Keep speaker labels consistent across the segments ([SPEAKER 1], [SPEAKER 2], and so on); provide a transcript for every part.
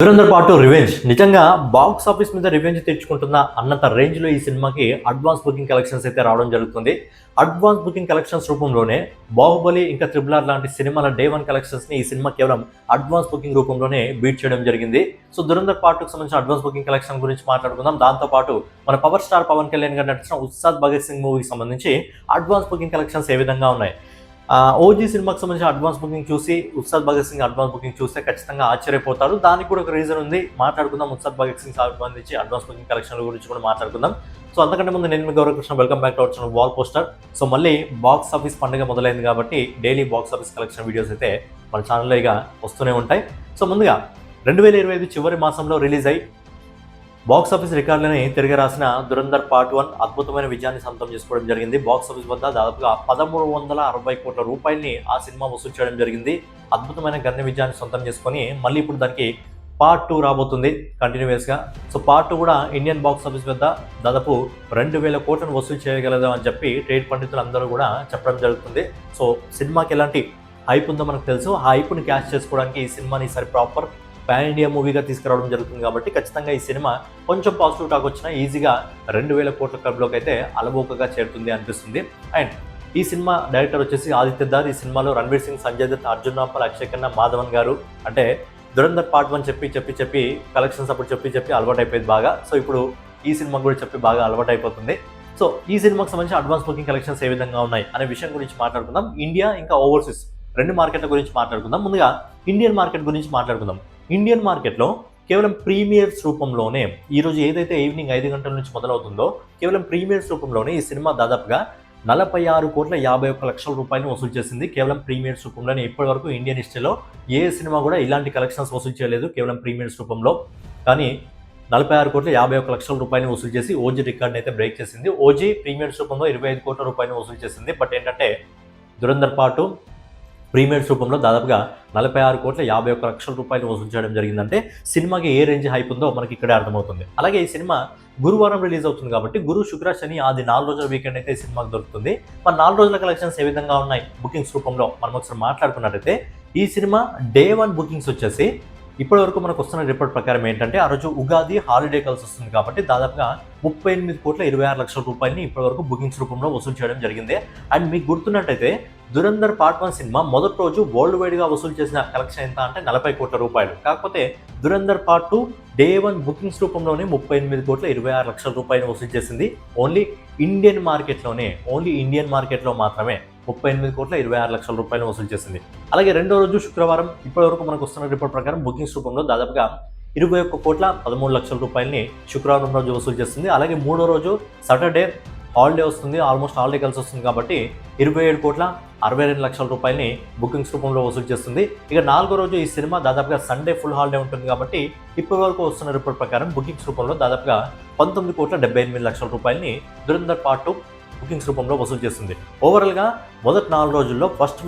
[SPEAKER 1] Dhurandhar part 2 revenge నిజంగా box office మీద revenge తెచ్చుకుంటున్న అన్నంత రేంజ్ లో ఈ సినిమాకి అడ్వాన్స్ బుకింగ్ కలెక్షన్స్ అయితే రావడం జరుగుతుంది. అడ్వాన్స్ బుకింగ్ కలెక్షన్స్ రూపంలోనే బాహుబలి ఇంకా త్రిబుల్ ఆర్ లాంటి సినిమాల డే 1 కలెక్షన్స్ ని ఈ సినిమా కేవలం అడ్వాన్స్ బుకింగ్ రూపంలోనే బీట్ చేయడం జరిగింది. సో దురంధర్ పార్ట్ 2 కి సంబంధించిన అడ్వాన్స్ బుకింగ్ కలెక్షన్ గురించి మాట్లాడుకుందాం. దాంతో పాటు మన పవర్ స్టార్ పవన్ కళ్యాణ్ గారు నటించిన ఉస్తాద్ భగత్ సింగ్ మూవీకి సంబంధించి అడ్వాన్స్ బుకింగ్ కలెక్షన్స్ ఏ విధంగా ఉన్నాయి. ఓజీ సినిమాకి సంబంధించిన అడ్వాన్స్ బుకింగ్ చూసి ఉస్తాద్ భగత్ సింగ్ అడ్వాన్స్ బుకింగ్ చూస్తే ఖచ్చితంగా ఆశ్చర్యపోతారు. దానికి కూడా ఒక రీజన్ ఉంది, మాట్లాడుకుందాం. ఉస్తాద్ భగత్ సింగ్ సంబంధించి అడ్వాన్స్ బుకింగ్ కలెక్షన్ల గురించి కూడా మాట్లాడుకుందాం. సో అంతకంటే ముందు నేను మీ Gaurav Krishna, welcome back to our channel wall poster. So మళ్ళీ బాక్స్ ఆఫీస్ పండుగ మొదలైంది కాబట్టి daily box office collection videos అయితే మన ఛానల్లో ఇక వస్తూనే ఉంటాయి. సో ముందుగా 2025 చివరి మాసంలో రిలీజ్ అయ్యి బాక్స్ ఆఫీస్ రికార్డులని తిరిగి రాసిన దురంధర్ పార్ట్ 1 అద్భుతమైన విజయాన్ని సొంతం చేసుకోవడం జరిగింది. బాక్స్ ఆఫీస్ వద్ద దాదాపుగా 1360 కోట్ల రూపాయలని ఆ సినిమా వసూలు చేయడం జరిగింది. అద్భుతమైన ఘన విజయాన్ని సొంతం చేసుకొని మళ్ళీ ఇప్పుడు దానికి పార్ట్ 2 రాబోతుంది కంటిన్యూస్గా. సో పార్ట్ 2 కూడా ఇండియన్ బాక్స్ ఆఫీస్ వద్ద దాదాపు 2000 కోట్లను వసూలు చేయగలదు అని చెప్పి ట్రేడ్ పండితులు అందరూ కూడా చెప్పడం జరుగుతుంది. సో సినిమాకి ఎలాంటి హైప్ ఉందో మనకు తెలుసు. ఆ హైప్ని క్యాష్ చేసుకోవడానికి ఈ సినిమాని ఈసారి ప్రాపర్ పాన్ ఇండియా మూవీగా తీసుకురావడం జరుగుతుంది కాబట్టి ఖచ్చితంగా ఈ సినిమా కొంచెం పాజిటివ్ టాక్ వచ్చినా ఈజీగా 2000 కోట్ల క్లబ్లోకి అయితే అలవోకగా చేరుతుంది అనిపిస్తుంది. అండ్ ఈ సినిమా డైరెక్టర్ వచ్చేసి ఆదిత్య దార్. ఈ సినిమాలో రణ్వీర్ సింగ్, సంజయ్ దత్, అర్జున్ రాంపాల్, అక్షయ్ ఖన్నా, మాధవన్ గారు. అంటే దురంధర్ పార్ట్ 1 చెప్పి కలెక్షన్స్ అప్పుడు చెప్పి అలవాటు అయిపోయింది బాగా. సో ఇప్పుడు ఈ సినిమా కూడా చెప్పి బాగా అలవాటు అయిపోతుంది. సో ఈ సినిమాకి సంబంధించి అడ్వాన్స్ బుకింగ్ కలెక్షన్స్ ఏ విధంగా ఉన్నాయి అనే విషయం గురించి మాట్లాడుకుందాం. ఇండియా ఇంకా ఓవర్సీస్ రెండు మార్కెట్ల గురించి మాట్లాడుకుందాం. ముందుగా ఇండియన్ మార్కెట్ గురించి మాట్లాడుకుందాం. ఇండియన్ మార్కెట్లో కేవలం ప్రీమియర్స్ రూపంలోనే ఈరోజు ఏదైతే ఈవినింగ్ 5 గంటల నుంచి మొదలవుతుందో కేవలం ప్రీమియర్స్ రూపంలోనే ఈ సినిమా దాదాపుగా 46,51,00,000 రూపాయలను వసూలు చేసింది. కేవలం ప్రీమియర్స్ రూపంలోనే. ఇప్పటి వరకు ఇండియన్ హిస్టరీలో ఏ సినిమా కూడా ఇలాంటి కలెక్షన్స్ వసూలు చేయలేదు కేవలం ప్రీమియర్స్ రూపంలో. కానీ 46,51,00,000 రూపాయలను వసూలు చేసి ఓజీ రికార్డ్ని అయితే బ్రేక్ చేసింది. ఓజీ ప్రీమియర్స్ రూపంలో 25 కోట్ల రూపాయలను వసూలు చేసింది. బట్ ఏంటంటే దురంధర్ పార్ట్ ప్రీమియర్స్ రూపంలో దాదాపుగా 46,51,00,000 రూపాయలు వసూలు చేయడం జరిగిందంటే సినిమాకి ఏ రేంజ్ హైప్ ఉందో మనకి ఇక్కడే అర్థమవుతుంది. అలాగే ఈ సినిమా గురువారం రిలీజ్ అవుతుంది కాబట్టి గురు, శుక్ర, శని ఆది 4 రోజుల వీకెండ్ అయితే ఈ సినిమాకి దొరుకుతుంది. మరి 4 రోజుల కలెక్షన్స్ ఏ విధంగా ఉన్నాయి బుకింగ్స్ రూపంలో మనం ఒకసారి మాట్లాడుకున్నట్టయితే ఈ సినిమా డే 1 బుకింగ్స్ వచ్చేసి ఇప్పటి వరకు మనకు వస్తున్న రిపోర్ట్ ప్రకారం ఏంటంటే ఆ రోజు ఉగాది హాలిడే కలిసి వస్తుంది కాబట్టి దాదాపుగా 38,26,00,000 రూపాయలని ఇప్పటి వరకు బుకింగ్స్ రూపంలో వసూలు చేయడం జరిగింది. అండ్ మీకు గుర్తున్నట్టయితే దురంధర్ పార్ట్ 1 సినిమా మొదటి రోజు వరల్డ్ వైడ్గా వసూలు చేసిన కలెక్షన్ ఎంత అంటే 40 కోట్ల రూపాయలు. కాకపోతే దురంధర్ పార్ట్ 2 డే 1 బుకింగ్స్ రూపంలోనే 38,26,00,000 రూపాయలు వసూలు చేసింది. ఓన్లీ ఇండియన్ మార్కెట్లో మాత్రమే 38,26,00,000 రూపాయలు వసూలు చేసింది. అలాగే రెండో రోజు శుక్రవారం ఇప్పటి వరకు మనకు వస్తున్న రిపోర్ట్ ప్రకారం బుకింగ్స్ రూపంలో దాదాపుగా 21,13,00,000 రూపాయలని శుక్రవారం రోజు వసూలు చేస్తుంది. అలాగే మూడో రోజు సాటర్డే హాలిడే వస్తుంది, ఆల్మోస్ట్ హాలిడే కలిసి వస్తుంది కాబట్టి 27,62,00,000 రూపాయలని బుకింగ్స్ రూపంలో వసూలు చేస్తుంది. ఇక నాలుగో రోజు ఈ సినిమా దాదాపుగా సండే ఫుల్ హాలిడే ఉంటుంది కాబట్టి ఇప్పటి వరకు వస్తున్న రిపోర్ట్ ప్రకారం బుకింగ్స్ రూపంలో దాదాపుగా 19,78,00,000 రూపాయలని దురంధర్ పార్ట్ 2 బుకింగ్స్ రూపంలో వసూలు చేస్తుంది. ఓవరాల్గా మొదటి 4 రోజుల్లో ఫస్ట్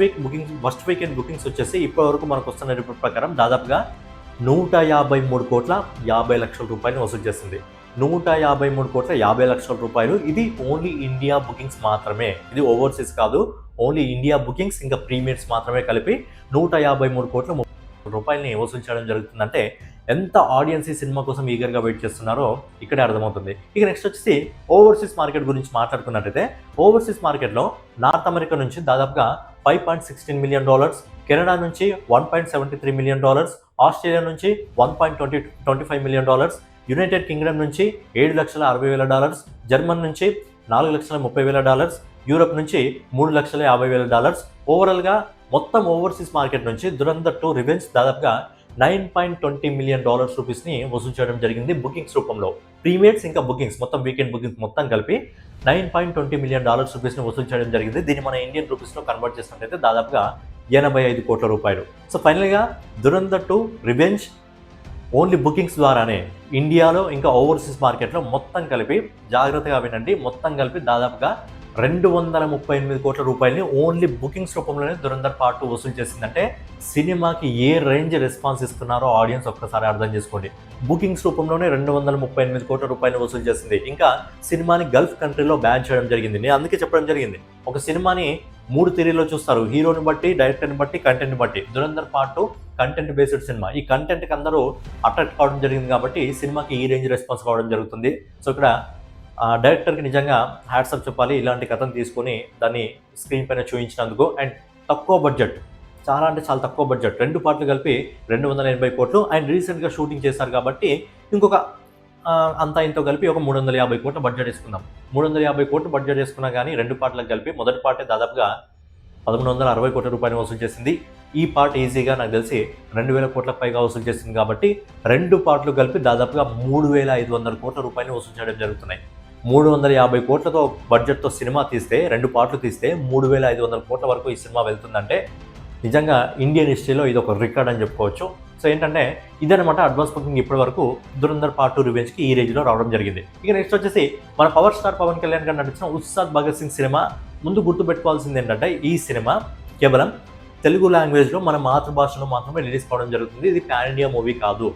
[SPEAKER 1] వీకెండ్ బుకింగ్స్ వచ్చేసి ఇప్పటి వరకు మనకు వస్తున్న రిపోర్ట్ ప్రకారం దాదాపుగా 153,50,00,000 రూపాయలు వసూలు చేస్తుంది. 153,50,00,000 రూపాయలు. ఇది ఓన్లీ ఇండియా బుకింగ్స్ మాత్రమే, ఇది ఓవర్సీస్ కాదు. ఓన్లీ ఇండియా బుకింగ్స్ ఇంకా ప్రీమియర్స్ మాత్రమే కలిపి 153 కోట్ల రూపాయలని వసూలు చేయడం జరుగుతుందంటే ఎంత ఆడియన్స్ ఈ సినిమా కోసం ఈగర్గా వెయిట్ చేస్తున్నారో ఇక్కడే అర్థమవుతుంది. ఇక నెక్స్ట్ వచ్చేసి ఓవర్సీస్ మార్కెట్ గురించి మాట్లాడుకున్నట్టయితే ఓవర్సీస్ మార్కెట్లో నార్త్ అమెరికా నుంచి దాదాపుగా $5.16 మిలియన్, కెనడా నుంచి $1.73 మిలియన్, ఆస్ట్రేలియా నుంచి $1.25 మిలియన్, యునైటెడ్ కింగ్డమ్ నుంచి $7,60,000, జర్మన్ నుంచి $4,30,000, యూరప్ నుంచి $3,50,000. ఓవరాల్గా మొత్తం ఓవర్సీస్ మార్కెట్ నుంచి దురంధర్ 2 రివెంజ్ దాదాపుగా $9.20 మిలియన్ రూపీస్ని వసూలు చేయడం జరిగింది బుకింగ్స్ రూపంలో. ప్రీమియర్స్ ఇంకా బుకింగ్స్ మొత్తం వీకెండ్ బుకింగ్స్ మొత్తం కలిపి $9.20 మిలియన్ రూపీస్ని వసూలు చేయడం జరిగింది. దీన్ని మన ఇండియన్ రూపీస్లో కన్వర్ట్ చేసినట్లయితే దాదాపుగా 85 కోట్ల రూపాయలు. సో ఫైనల్గా దురంధర్ 2 రివెంజ్ ఓన్లీ బుకింగ్స్ ద్వారానే ఇండియాలో ఇంకా ఓవర్సీస్ మార్కెట్లో మొత్తం కలిపి జాగ్రత్తగా వినండి, మొత్తం కలిపి దాదాపుగా 238 కోట్ల రూపాయలని ఓన్లీ బుకింగ్స్ రూపంలోనే దురంధర్ పార్ట్ 2 వసూలు చేసిందంటే సినిమాకి ఏ రేంజ్ రెస్పాన్స్ ఇస్తున్నారో ఆడియన్స్ ఒక్కసారి అర్థం చేసుకోండి. బుకింగ్స్ రూపంలోనే 238 కోట్ల రూపాయలు వసూలు చేసింది. ఇంకా సినిమాని గల్ఫ్ కంట్రీలో బ్యాన్ చేయడం జరిగింది. నేను అందుకే చెప్పడం జరిగింది, ఒక సినిమాని 3 థియరీలో చూస్తారు, హీరోని బట్టి, డైరెక్టర్ని బట్టి, కంటెంట్ని బట్టి. Dhurandhar part 2 content based cinema. ఈ కంటెంట్కి అందరూ అట్రాక్ట్ కావడం జరిగింది కాబట్టి సినిమాకి ఈ రేంజ్ రెస్పాన్స్ కావడం జరుగుతుంది. సో ఇక్కడ డైరెక్టర్కి నిజంగా హ్యాట్సాప్ చెప్పాలి, ఇలాంటి కథను తీసుకొని దాన్ని స్క్రీన్ పైన చూపించినందుకు. అండ్ తక్కువ బడ్జెట్, చాలా అంటే చాలా తక్కువ బడ్జెట్, 2 పార్ట్లు కలిపి 280 కోట్లు. అండ్ రీసెంట్గా షూటింగ్ చేశారు కాబట్టి ఇంకొక అంతా ఇంతో కలిపి ఒక 350 కోట్ల బడ్జెట్ వేసుకుందాం. 350 కోట్లు బడ్జెట్ వేసుకున్నా కానీ 2 పార్ట్లకు కలిపి మొదటి పార్టే దాదాపుగా 1160 కోట్ల రూపాయలు వసూలు చేసింది. ఈ పార్ట్ ఈజీగా నాకు తెలిసి 2000 కోట్లకు పైగా వసూలు చేసింది కాబట్టి 2 పార్ట్లు కలిపి దాదాపుగా 3500 కోట్ల రూపాయలు వసూలు చేయడం జరుగుతున్నాయి. 350 కోట్లతో బడ్జెట్తో సినిమా తీస్తే, 2 పార్ట్లు తీస్తే 3500 కోట్ల వరకు ఈ సినిమా వెళ్తుందంటే నిజంగా ఇండియన్ హిస్టరీలో ఇది ఒక రికార్డ్ అని చెప్పుకోవచ్చు. సో ఏంటంటే ఇదనమాట అడ్వాన్స్ బుకింగ్ ఇప్పటి వరకు దురంధర్ పార్ట్ 2 రివెంజ్కి ఈ రేంజ్లో రావడం జరిగింది. ఇక నెక్స్ట్ వచ్చేసి మన పవర్ స్టార్ పవన్ కళ్యాణ్ గారు నటించిన ఉస్తాద్ భగత్ సింగ్ సినిమా. ముందు గుర్తుపెట్టుకోవాల్సింది ఏంటంటే ఈ సినిమా కేవలం తెలుగు లాంగ్వేజ్లో మన మాతృభాషలో మాత్రమే రిలీజ్ కావడం జరుగుతుంది. ఇది పాన్ ఇండియా మూవీ కాదు.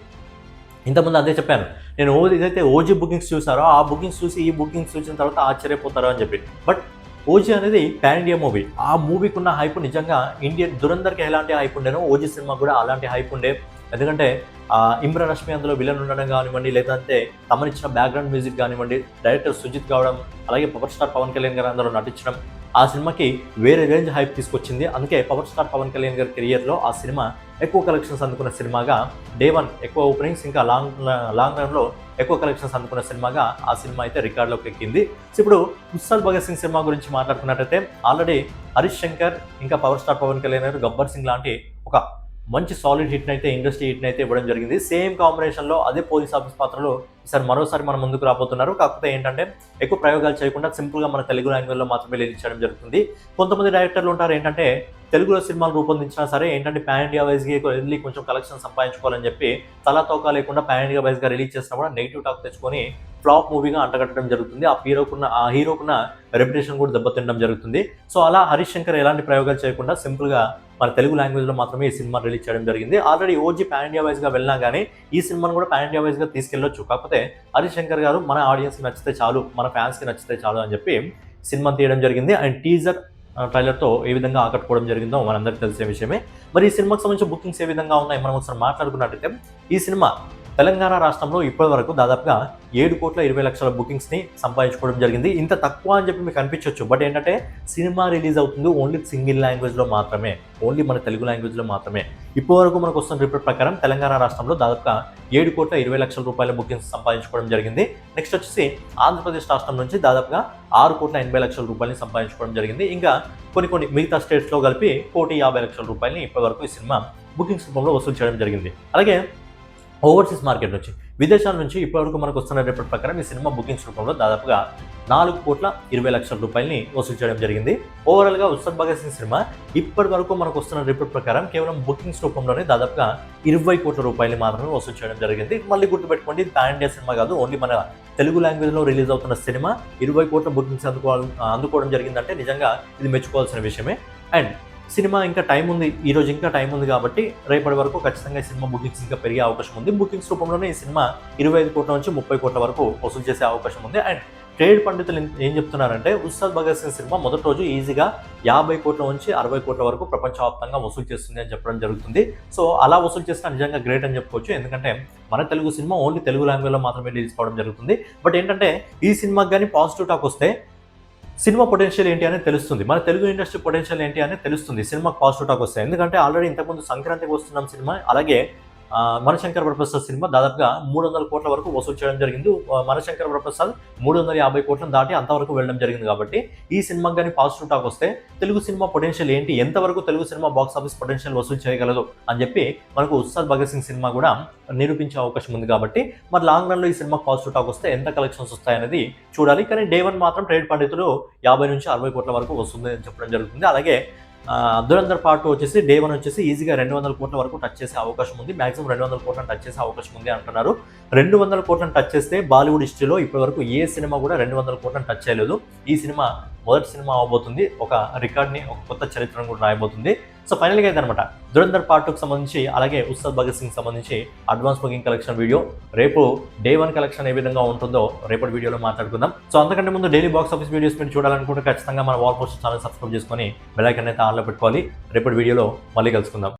[SPEAKER 1] ఇంతకుముందు అదే చెప్పాను నేను, ఏదైతే ఓజీ బుకింగ్స్ చూసారో ఆ బుకింగ్స్ చూసి ఈ బుకింగ్స్ చూసిన తర్వాత ఆశ్చర్యపోతారో అని చెప్పి. బట్ ఓజీ అనేది పాన్ ఇండియా మూవీ. ఆ మూవీకి ఉన్న హైప్ నిజంగా ఇండియన్ దురంధర్కి ఎలాంటి హైప్ ఉండేనో ఓజీ సినిమా కూడా అలాంటి హైప్ ఉండే. ఎందుకంటే ఇమ్రాన్ రష్మి అందులో విలన్ ఉండడం కానివ్వండి, లేదంటే తమనిచ్చిన బ్యాక్గ్రౌండ్ మ్యూజిక్ కానివ్వండి, డైరెక్టర్ సుజిత్ కావడం, అలాగే పవర్ స్టార్ పవన్ కళ్యాణ్ గారు అందులో నటించడం ఆ సినిమాకి వేరే రేంజ్ హైప్ తీసుకొచ్చింది. అందుకే పవర్ స్టార్ పవన్ కళ్యాణ్ గారి కెరియర్లో ఆ సినిమా ఎక్కువ కలెక్షన్స్ అందుకున్న సినిమాగా, డే 1 ఎక్కువ ఓపెనింగ్స్, ఇంకా లాంగ్ రన్లో ఎక్కువ కలెక్షన్స్ అందుకున్న సినిమాగా ఆ సినిమా అయితే రికార్డులోకి ఎక్కింది. సో ఇప్పుడు ఉస్తాద్ భగత్ సింగ్ సినిమా గురించి మాట్లాడుకున్నట్టయితే ఆల్రెడీ హరీష్ శంకర్ ఇంకా పవర్ స్టార్ పవన్ కళ్యాణ్ గారు గబ్బర్ సింగ్ లాంటి ఒక మంచి సాలిడ్ హిట్ని అయితే, ఇండస్ట్రీ హిట్ని అయితే ఇవ్వడం జరిగింది. సేమ్ కాంబినేషన్లో అదే పోలీస్ ఆఫీస్ పాత్రలో ఈసారి మరోసారి మన ముందుకు రాబోతున్నారు. కాకపోతే ఏంటంటే ఎక్కువ ప్రయోగాలు చేయకుండా సింపుల్గా మన తెలుగు లాంగ్వేజ్లో మాత్రమే రిలీజ్ చేయడం జరుగుతుంది. కొంతమంది డైరెక్టర్లు ఉంటారు ఏంటంటే తెలుగులో సినిమాలు రూపొందించినా సరే ఏంటంటే పాన్ ఇండియా వైజ్గా వెళ్ళి కొంచెం కలెక్షన్ సంపాదించుకోవాలని చెప్పి తోకా లేకుండా పాన్ ఇండియా వైజ్గా రిలీజ్ చేసినా కూడా నెగిటివ్ టాక్ తెచ్చుకొని ఫ్లాప్ మూవీగా అంటగట్టడం జరుగుతుంది. ఆ హీరోకున్న రెప్యుటేషన్ కూడా దెబ్బతినడం జరుగుతుంది. సో అలా హరీష్ శంకర్ ఎలాంటి ప్రయోగాలు చేయకుండా సింపుల్గా మన తెలుగు లాంగ్వేజ్లో మాత్రమే ఈ సినిమా రిలీజ్ చేయడం జరిగింది. ఆల్రెడీ ఓజీ పాన్ ఇండియా వైజ్గా వెళ్ళినా కానీ ఈ సినిమాను కూడా పాన్ ఇండియా వైజ్గా తీసుకెళ్ళొచ్చు. కాకపోతే హరీష్ శంకర్ గారు మన ఆడియన్స్కి నచ్చితే చాలు, మన ఫ్యాన్స్కి నచ్చితే చాలు అని చెప్పి సినిమా తీయడం జరిగింది. అండ్ టీజర్ ట్రైలర్తో ఏ విధంగా ఆకట్టుకోవడం జరిగిందో మనందరికీ తెలిసే విషయమే. మరి ఈ సినిమాకి సంబంధించిన బుకింగ్స్ ఏ విధంగా ఉన్నాయి మనం ఒకసారి మాట్లాడుకున్నట్టయితే ఈ సినిమా తెలంగాణ రాష్ట్రంలో ఇప్పటి వరకు దాదాపుగా 7,20,00,000 బుకింగ్స్ని సంపాదించుకోవడం జరిగింది. ఇంత తక్కువ అని చెప్పి మీకు అనిపించవచ్చు, బట్ ఏంటంటే సినిమా రిలీజ్ అవుతుంది ఓన్లీ సింగిల్ లాంగ్వేజ్లో మాత్రమే, ఓన్లీ మన తెలుగు లాంగ్వేజ్లో మాత్రమే. ఇప్పటి వరకు మనకు వస్తున్న రిపోర్ట్ ప్రకారం తెలంగాణ రాష్ట్రంలో దాదాపుగా 7,20,00,000 రూపాయల బుకింగ్స్ సంపాదించుకోవడం జరిగింది. నెక్స్ట్ వచ్చేసి ఆంధ్రప్రదేశ్ రాష్ట్రం నుంచి దాదాపుగా 6,80,00,000 రూపాయలని సంపాదించుకోవడం జరిగింది. ఇంకా కొన్ని మిగతా స్టేట్స్లో కలిపి 1,50,00,000 రూపాయలని ఇప్పటి వరకు ఈ సినిమా బుకింగ్స్ రూపంలో వసూలు చేయడం జరిగింది. అలాగే ఓవర్సీస్ మార్కెట్ నుంచి, విదేశాల నుంచి ఇప్పటివరకు మనకు వస్తున్న రిపోర్ట్ ప్రకారం ఈ సినిమా బుకింగ్స్ రూపంలో దాదాపుగా 4,20,00,000 రూపాయలని వసూలు చేయడం జరిగింది. ఓవరాల్గా ఉస్తాద్ భగత్ సింగ్ సినిమా ఇప్పటి వరకు మనకు వస్తున్న రిపోర్ట్ ప్రకారం కేవలం బుకింగ్స్ రూపంలోనే దాదాపుగా 20 కోట్ల రూపాయలు మాత్రమే వసూలు చేయడం జరిగింది. మళ్ళీ గుర్తుపెట్టుకోండి, ఇది పాన్ ఇండియా సినిమా కాదు, ఓన్లీ మన తెలుగు లాంగ్వేజ్లో రిలీజ్ అవుతున్న సినిమా 20 కోట్ల బుకింగ్స్ అందుకోవడం జరిగిందంటే నిజంగా ఇది మెచ్చుకోవాల్సిన విషయమే. అండ్ సినిమా ఇంకా టైం ఉంది, ఈరోజు ఇంకా టైం ఉంది కాబట్టి రేపటి వరకు ఖచ్చితంగా ఈ సినిమా బుకింగ్స్ ఇంకా పెరిగే అవకాశం ఉంది. బుకింగ్స్ రూపంలోనే ఈ సినిమా 25 కోట్ల నుంచి 30 కోట్ల వరకు వసూలు చేసే అవకాశం ఉంది. అండ్ ట్రేడ్ పండితులు ఏం చెప్తున్నారంటే ఉస్తాద్ భగత్ సింగ్ సినిమా మొదటి రోజు ఈజీగా 50 కోట్ల నుంచి 60 కోట్ల వరకు ప్రపంచవ్యాప్తంగా వసూలు చేస్తుంది అని చెప్పడం జరుగుతుంది. సో అలా వసూలు చేసిన నిజంగా గ్రేట్ అని చెప్పుకోవచ్చు. ఎందుకంటే మన తెలుగు సినిమా ఓన్లీ తెలుగు లాంగ్వేజ్లో మాత్రమే రిలీజ్ కావడం జరుగుతుంది. బట్ ఏంటంటే ఈ సినిమాకి కానీ పాజిటివ్ టాక్ వస్తే సినిమా పొటెన్షియల్ ఏంటి అనేది తెలుస్తుంది, మన తెలుగు ఇండస్ట్రీ పొటెన్షియల్ ఏంటి అనేది తెలుస్తుంది సినిమాకి పాజిటివ్ టాక్ వస్తాయి. ఎందుకంటే ఆల్రెడీ ఇంతకుముందు సంక్రాంతికి వస్తున్నాం సినిమా, అలాగే మనశంకర్ వరప్రసాద్ సినిమా దాదాపుగా 300 కోట్ల వరకు వసూలు చేయడం జరిగింది. మనశంకర్ వరప్రసాద్ 350 కోట్లను దాటి అంతవరకు వెళ్ళడం జరిగింది. కాబట్టి ఈ సినిమాకి కానీ పాజిటివ్ టాక్ వస్తే తెలుగు సినిమా పొటెన్షియల్ ఏంటి, ఎంతవరకు Telugu cinema box office potential వసూలు చేయగలదు అని చెప్పి మనకు ఉస్తాద్ భగత్ సింగ్ సినిమా కూడా నిరూపించే అవకాశం ఉంది. కాబట్టి మరి లాంగ్ రన్లో ఈ సినిమాకి పాజిటివ్ టాక్ వస్తే ఎంత కలెక్షన్స్ వస్తాయనేది చూడాలి. కానీ డే 1 మాత్రం ట్రేడ్ పండితులు 50 నుంచి 60 కోట్ల వరకు వస్తుంది అని చెప్పడం జరుగుతుంది. అలాగే దురంధర్ పార్ట్ 2 వచ్చేసి డే 1 వచ్చేసి ఈజీగా 200 కోట్ల వరకు టచ్ చేసే అవకాశం ఉంది. మాక్సిమం 200 కోట్లను టచ్ చేసే అవకాశం ఉంది అంటున్నారు. 200 కోట్లను టచ్ చేస్తే బాలీవుడ్ హిస్టరీలో ఇప్పటివరకు ఏ సినిమా కూడా 200 కోట్లను టచ్ చేయలేదు. ఈ సినిమా మొదటి సినిమా అవబోతుంది. ఒక రికార్డ్ని, ఒక కొత్త చరిత్రను కూడా రాయబోతుంది. సో ఫైనల్గా అయితే అనమాట దురంధర్ పార్ట్ 2కి సంబంధించి, అలాగే ఉస్తాద్ భగత్ సింగ్ సంబంధించి అడ్వాన్స్ బుకింగ్ కలెక్షన్ వీడియో రేపు డే 1 కలెక్షన్ ఏ విధంగా ఉంటుందో రేపటి వీడియోలో మాట్లాడుకుందాం. సో అంతకంటే ముందు డైలీ బాక్స్ ఆఫీస్ వీడియోస్ మీరు చూడాలనుకుంటే ఖచ్చితంగా మన వాల్ పోస్ట్ ఛానల్ సబ్స్క్రైబ్ చేసుకొని బెల్ ఐకాన్ అయితే ఆన్లో పెట్టుకోవాలి. రేపటి వీడియోలో మళ్ళీ కలుసుకుందాం.